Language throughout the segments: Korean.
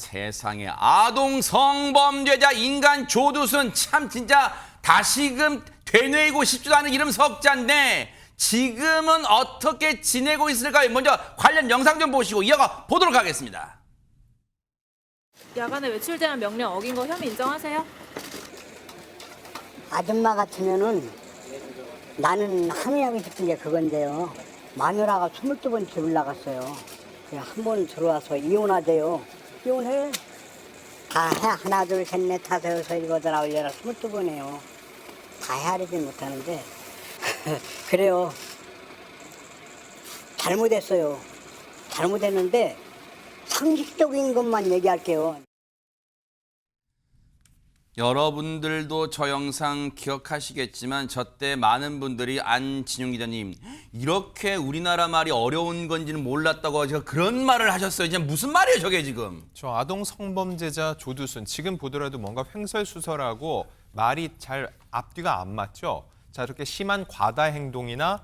세상에 아동 성범죄자 인간 조두순 참 진짜 다시금 되뇌이고 싶지도 않은 이름 석자인데 지금은 어떻게 지내고 있을까요? 먼저 관련 영상 좀 보시고 이어가 보도록 하겠습니다. 야간에 외출 제한 명령 어긴 거 혐의 인정하세요? 아줌마 같으면은 나는 항의하고 싶은 게 그건데요. 마누라가 22번째 올라갔어요. 한 번 들어와서 이혼하대요. 이혼해. 다 해. 하나, 둘, 셋, 넷, 다섯, 여섯, 일곱, 여덟, 아홉, 열, 22번이에요. 다 헤아리지 못하는데 그래요. 잘못했어요. 잘못했는데 상식적인 것만 얘기할게요. 여러분들도 저 영상 기억하시겠지만 저 때 많은 분들이 안진용 기자님 이렇게 우리나라 말이 어려운 건지는 몰랐다고 제가 그런 말을 하셨어요. 이제 무슨 말이에요 저게 지금. 저 아동 성범죄자 조두순 지금 보더라도 뭔가 횡설수설하고 말이 잘 앞뒤가 안 맞죠. 자, 이렇게 심한 과다 행동이나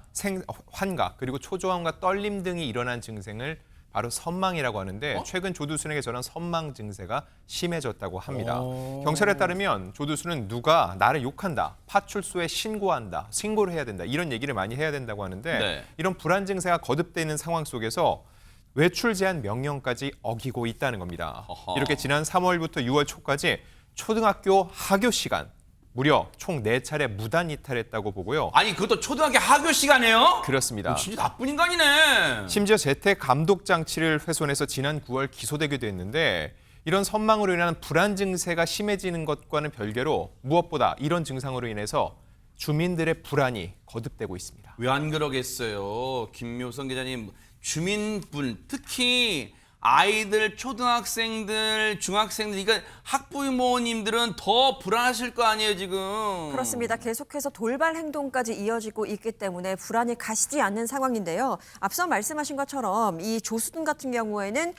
환각 그리고 초조함과 떨림 등이 일어난 증상을 바로 선망이라고 하는데 최근 조두순에게 저런 선망 증세가 심해졌다고 합니다. 경찰에 따르면 조두순은 누가 나를 욕한다, 파출소에 신고한다, 신고를 해야 된다 이런 얘기를 많이 해야 된다고 하는데 네. 이런 불안 증세가 거듭되는 상황 속에서 외출 제한 명령까지 어기고 있다는 겁니다. 어허. 이렇게 지난 3월부터 6월 초까지 초등학교 하교 시간 무려 총 4차례 무단 이탈했다고 보고요. 아니 그것도 초등학교 하교 시간에요? 그렇습니다. 진짜 나쁜 인간이네. 심지어 재택 감독 장치를 훼손해서 지난 9월 기소되기도 했는데 이런 선망으로 인한 불안 증세가 심해지는 것과는 별개로 무엇보다 이런 증상으로 인해서 주민들의 불안이 거듭되고 있습니다. 왜 안 그러겠어요. 김묘성 기자님, 주민분 특히 아이들, 초등학생들, 중학생들, 이거 학부모님들은 더 불안하실 거 아니에요, 지금. 그렇습니다. 계속해서 돌발 행동까지 이어지고 있기 때문에 불안이 가시지 않는 상황인데요. 앞서 말씀하신 것처럼 이 조수준 같은 경우에는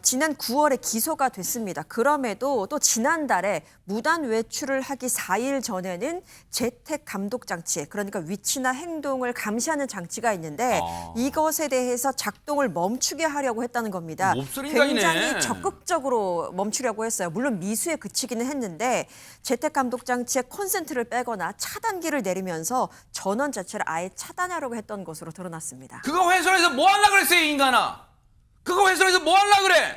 지난 9월에 기소가 됐습니다. 그럼에도 또 지난달에 무단 외출을 하기 4일 전에는 재택 감독 장치, 그러니까 위치나 행동을 감시하는 장치가 있는데 이것에 대해서 작동을 멈추게 하려고 했다는 겁니다. 몹쓸 인간이네. 굉장히 적극적으로 멈추려고 했어요. 물론 미수에 그치기는 했는데 재택 감독 장치에 콘센트를 빼거나 차단기를 내리면서 전원 자체를 아예 차단하려고 했던 것으로 드러났습니다. 그거 훼손해서 뭐 하려고 그랬어요, 이 인간아? 그거 훼손해서 뭐 하려고 그래?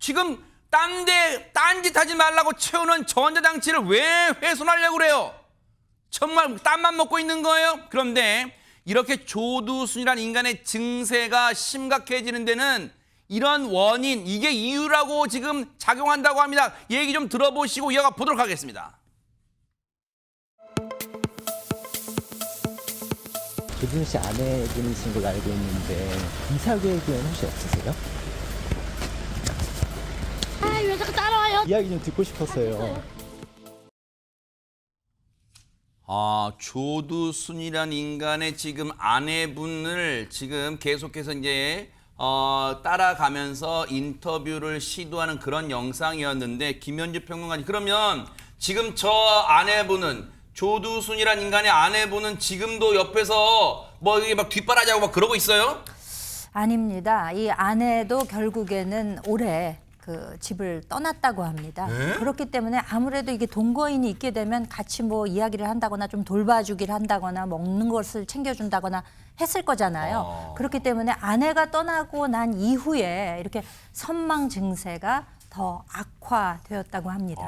지금 딴짓 하지 말라고 채우는 전자장치를 왜 훼손하려고 그래요? 정말 땀만 먹고 있는 거예요? 그런데 이렇게 조두순이라는 인간의 증세가 심각해지는 데는 이런 원인, 이게 이유라고 지금 작용한다고 합니다. 얘기 좀 들어보시고 이어가 보도록 하겠습니다. 조준 씨 아내분이신 걸로 알고 있는데 이사 계획은 혹시 없으세요? 아, 왜 자꾸 따라와요? 이야기 좀 듣고 싶었어요. 조두순이란 인간의 지금 아내분을 지금 계속해서 이제 따라가면서 인터뷰를 시도하는 그런 영상이었는데 김현주 평론가님, 그러면 지금 저 아내분은 조두순이란 인간의 아내분은 지금도 옆에서 뭐 이게 막 뒷바라지하고 막 그러고 있어요? 아닙니다. 이 아내도 결국에는 올해 그 집을 떠났다고 합니다. 그렇기 때문에 아무래도 이게 동거인이 있게 되면 같이 뭐 이야기를 한다거나 좀 돌봐주기를 한다거나 먹는 것을 챙겨준다거나 했을 거잖아요. 그렇기 때문에 아내가 떠나고 난 이후에 이렇게 선망 증세가 더 악화되었다고 합니다.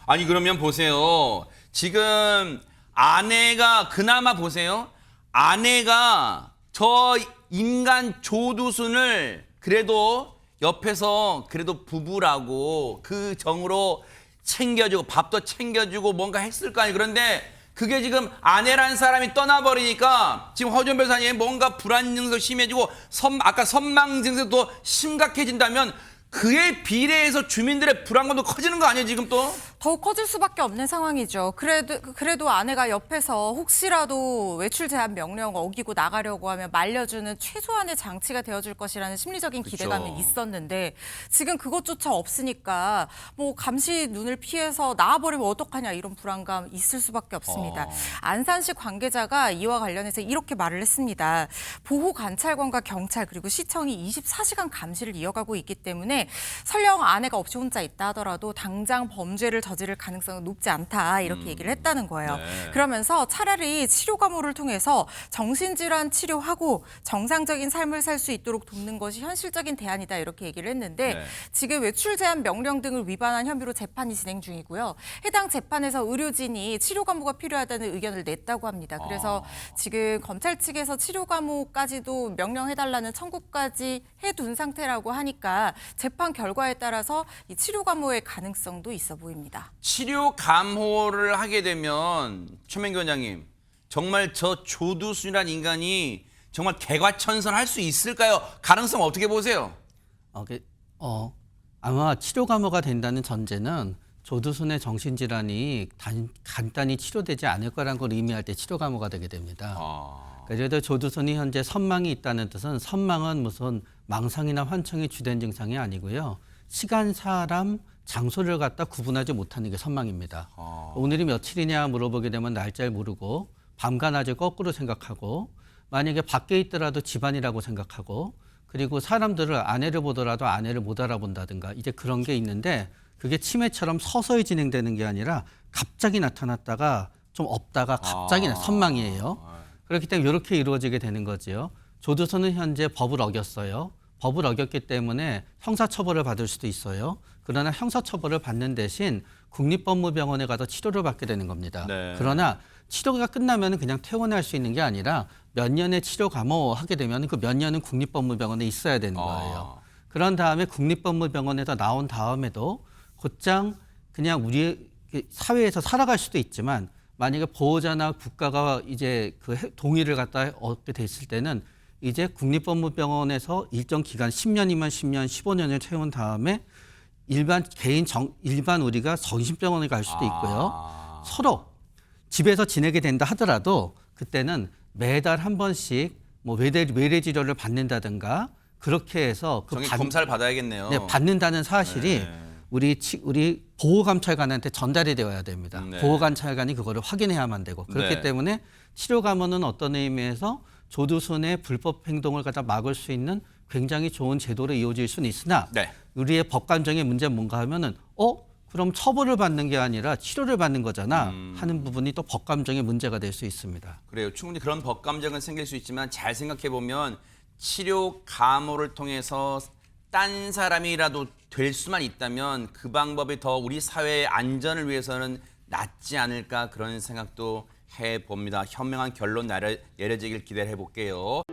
아니 그러면 보세요. 지금 아내가 그나마 보세요. 아내가 저 인간 조두순을 그래도 옆에서 그래도 부부라고 그 정으로 챙겨주고 밥도 챙겨주고 뭔가 했을 거 아니에요. 그런데 그게 지금 아내라는 사람이 떠나버리니까 지금 허준 변호사님 뭔가 불안 증세도 심해지고 아까 선망 증세도 심각해진다면 그에 비례해서 주민들의 불안감도 커지는 거 아니에요 지금 또? 더욱 커질 수밖에 없는 상황이죠. 그래도 아내가 옆에서 혹시라도 외출 제한 명령 어기고 나가려고 하면 말려주는 최소한의 장치가 되어줄 것이라는 심리적인 기대감이 그쵸. 있었는데 지금 그것조차 없으니까 뭐 감시 눈을 피해서 나와버리면 어떡하냐 이런 불안감 있을 수밖에 없습니다. 안산시 관계자가 이와 관련해서 이렇게 말을 했습니다. 보호관찰관과 경찰 그리고 시청이 24시간 감시를 이어가고 있기 때문에 설령 아내가 없이 혼자 있다 하더라도 당장 범죄를 저지를 가능성은 높지 않다 이렇게 얘기를 했다는 거예요. 네. 그러면서 차라리 치료 감호를 통해서 정신질환 치료하고 정상적인 삶을 살 수 있도록 돕는 것이 현실적인 대안이다 이렇게 얘기를 했는데 네. 지금 외출 제한 명령 등을 위반한 혐의로 재판이 진행 중이고요. 해당 재판에서 의료진이 치료 감호가 필요하다는 의견을 냈다고 합니다. 그래서 지금 검찰 측에서 치료 감호까지도 명령해달라는 청구까지 해둔 상태라고 하니까 재판 결과에 따라서 이 치료 감호의 가능성도 있어 보입니다. 치료 감호를 하게 되면 최명기 원장님 정말 저 조두순이란 인간이 정말 개과천선할 수 있을까요? 가능성 어떻게 보세요? 아마 치료 감호가 된다는 전제는 조두순의 정신질환이 간단히 치료되지 않을 거라는 걸 의미할 때 치료 감호가 되게 됩니다. 그래도 조두순이 현재 선망이 있다는 뜻은 선망은 무슨 망상이나 환청이 주된 증상이 아니고요. 시간, 사람, 장소를 갖다 구분하지 못하는 게 선망입니다. 오늘이 며칠이냐 물어보게 되면 날짜를 모르고 밤과 낮을 거꾸로 생각하고 만약에 밖에 있더라도 집안이라고 생각하고 그리고 사람들을 아내를 보더라도 아내를 못 알아본다든가 이제 그런 게 있는데 그게 치매처럼 서서히 진행되는 게 아니라 갑자기 나타났다가 좀 없다가 갑자기 선망이에요. 그렇기 때문에 이렇게 이루어지게 되는 거지요. 조두순은 현재 법을 어겼어요. 법을 어겼기 때문에 형사처벌을 받을 수도 있어요. 그러나 형사처벌을 받는 대신 국립법무병원에 가서 치료를 받게 되는 겁니다. 네. 그러나 치료가 끝나면 그냥 퇴원할 수 있는 게 아니라 몇 년의 치료 감호하게 되면 그 몇 년은 국립법무병원에 있어야 되는 거예요. 그런 다음에 국립법무병원에서 나온 다음에도 곧장 그냥 우리 사회에서 살아갈 수도 있지만 만약에 보호자나 국가가 이제 그 동의를 갖다 얻게 됐을 때는 이제 국립법무병원에서 일정 기간 10년이면 10년, 15년을 채운 다음에 일반 우리가 정신병원에 갈 수도 있고요. 서로 집에서 지내게 된다 하더라도 그때는 매달 한 번씩 뭐 외래 치료를 받는다든가 그렇게 해서 정말 검사를 받아야겠네요. 네, 받는다는 사실이 우리 보호감찰관한테 전달이 되어야 됩니다. 네. 보호감찰관이 그거를 확인해야만 되고 그렇기 네. 때문에 치료 감호는 어떤 의미에서 조두순의 불법 행동을 갖다 막을 수 있는 굉장히 좋은 제도로 이어질 수는 있으나 네. 우리의 법감정의 문제는 뭔가 하면은 그럼 처벌을 받는 게 아니라 치료를 받는 거잖아 하는 부분이 또 법감정의 문제가 될 수 있습니다. 그래요. 충분히 그런 법감정은 생길 수 있지만 잘 생각해 보면 치료 감호를 통해서 딴 사람이라도 될 수만 있다면 그 방법이 더 우리 사회의 안전을 위해서는 낫지 않을까 그런 생각도 해봅니다. 현명한 결론 내려지길 기대를 해볼게요.